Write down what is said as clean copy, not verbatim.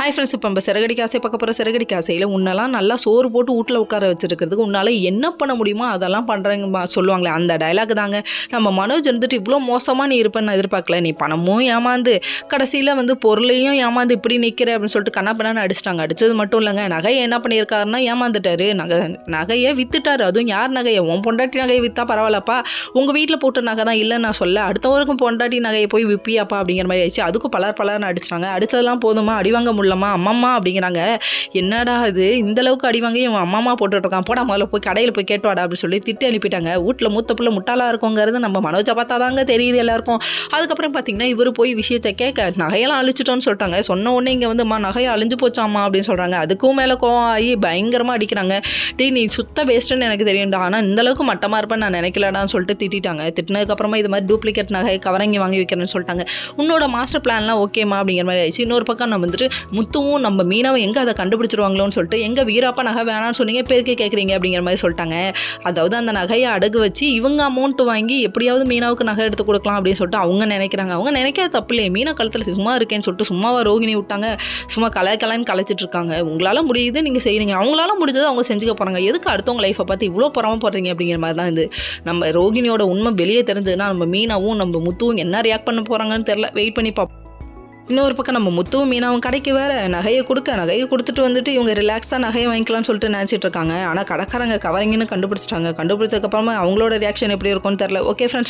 Hi friends, இப்போ நம்ம சிறகடி காசை பார்க்க போகிற சிறகடி காசையில் உன்னெல்லாம் நல்லா சோறு போட்டு வீட்டில் உட்கார வச்சுருக்கிறதுக்கு உன்னால் என்ன பண்ண முடியுமோ அதெல்லாம் பண்ணுறேங்க சொல்லுவாங்களே, அந்த டைலாக் தாங்க. நம்ம மனோஜ் வந்துட்டு இவ்வளோ மோசமாக நீ இருப்பேன்னு நான் எதிர்பார்க்கல. நீ பணமும் ஏமாந்து கடைசியில் வந்து பொருளையும் ஏமாந்து இப்படி நிற்கிற அப்படின்னு சொல்லிட்டு கண்ணாப்பண்ணான்னு அடிச்சிட்டாங்க. அடித்தது மட்டும் இல்லைங்க, நகையை என்ன பண்ணியிருக்காருன்னா ஏமாந்துட்டாரு. நகையை விற்றுட்டாரு. அதுவும் யார் நகையை? உன் பொண்டாட்டி நகையை விற்றா பரவாயில்லப்பா, உங்கள் வீட்டில் போட்ட நகை தான் இல்லைன்னு நான் சொல்ல, அடுத்தவருக்கும் பொண்டாட்டி நகையை போய் விற்பியாப்பா அப்படிங்கிற மாதிரி ஆயிடுச்சு. அதுக்கும் பலர்னு அடிச்சிட்டாங்க. அடித்ததெல்லாம் போதுமா, அடிவாங்க முடியலமா, அம்மம்மா அப்படிங்கிறாங்க. என்னடா இது இந்தளவுக்கு அடிவாங்க இவன் அம்மா போட்டுட்ருக்கான், போடா முதல்ல போய் கடையில் போய் கேட்டுவாடா அப்படின்னு சொல்லி திட்டி அனுப்பிட்டாங்க. வீட்டில் மூத்த பிள்ளை முட்டாளாக இருக்குங்கிறது நம்ம மனோஜை பார்த்தா தாங்க தெரியுது எல்லாருக்கும். அதுக்கப்புறம் பார்த்தீங்கன்னா இவர் போய் விஷயத்தை கேட்க நகையெல்லாம் அழிச்சிட்டோன்னு சொல்லிட்டாங்க. சொன்ன உடனே இங்கே வந்து நகையை அழிஞ்சு போச்சாம்மா அப்படின்னு சொல்கிறாங்க. அதுக்கும் மேலே கோவம் ஆகி பயங்கரமாக அடிக்கிறாங்க. டீ நீ சுத்த வேஸ்ட்டுன்னு எனக்கு தெரியும்டா, ஆனால் இந்தளவுக்கு மட்டமாக இருப்பேன்னு நான் நினைக்கலடான்னு சொல்லிட்டு திட்டாங்க. திட்டினதுக்கப்புறமா இது மாதிரி டூப்ளிகேட் நகை கவரங்கி வாங்கி வைக்கிறேன்னு சொல்லிட்டாங்க. உன்னோட மாஸ்டர் பிளான்லாம் ஓகேமா அப்படிங்கிற மாதிரி ஆயிடுச்சு. இன்னொரு பக்கம் நம்ம வந்துட்டு முத்துவும் நம்ம மீனாவை எங்கே அதை கண்டுபிடிச்சிருவாங்களோன்னு சொல்லிட்டு எங்கள் வீராப்பா நகை வேணான்னு சொன்னீங்க, பேருக்கு கேட்குறீங்க அப்படிங்கிற மாதிரி சொல்லிட்டாங்க. அதாவது அந்த நகையை அடகு வச்சு இவங்க அமௌண்ட் வாங்கி எப்படியாவது மீனாவுக்கு நகை எடுத்து கொடுக்கலாம் அப்படின்னு சொல்லிட்டு அவங்க நினைக்கிறாங்க. அவங்க நினைக்காத தப்பு இல்லையே, மீனா கழுத்தில் சும்மா இருக்கேன்னு சொல்லிட்டு சும்மாவா ரோகிணி விட்டாங்க, சும்மா கலாய்க்கலான்னு கலைச்சிட்டு இருக்காங்க. உங்களால் முடியுது நீங்கள் செய்கிறீங்க, அவங்களால முடிஞ்சது அவங்க செஞ்சுக்க போகிறாங்க, எதுக்கு அடுத்தவங்க லைஃப்பை பார்த்து இவ்வளோ போடுறீங்க அப்படிங்கிற மாதிரி தான் இது. நம்ம ரோகிணியோட உண்மை வெளியே தெரிஞ்சதுன்னா நம்ம மீனாவும் நம்ம முத்துவும் என்ன ரியாக்ட் பண்ண போகிறாங்கன்னு தெரில, வெயிட் பண்ணி பார்ப்போம். இன்னொரு பக்கம் நம்ம முத்துவும் மீனாவும் கடைக்கு வேறு நகையை கொடுத்துட்டு வந்துட்டு இவங்க ரிலாக்ஸாக நகையை வாங்கிக்கலாம்னு சொல்லிட்டு நினச்சிட்டு இருக்காங்க. ஆனால் கடைக்காரங்க கவரிங்கன்னு கண்டுபிடிச்சிட்டாங்க. கண்டுபிடிச்சதுக்கப்புறமா அவங்களோட ரியாக்ஷன் எப்படி இருக்கும்னு தெரில. Okay friends.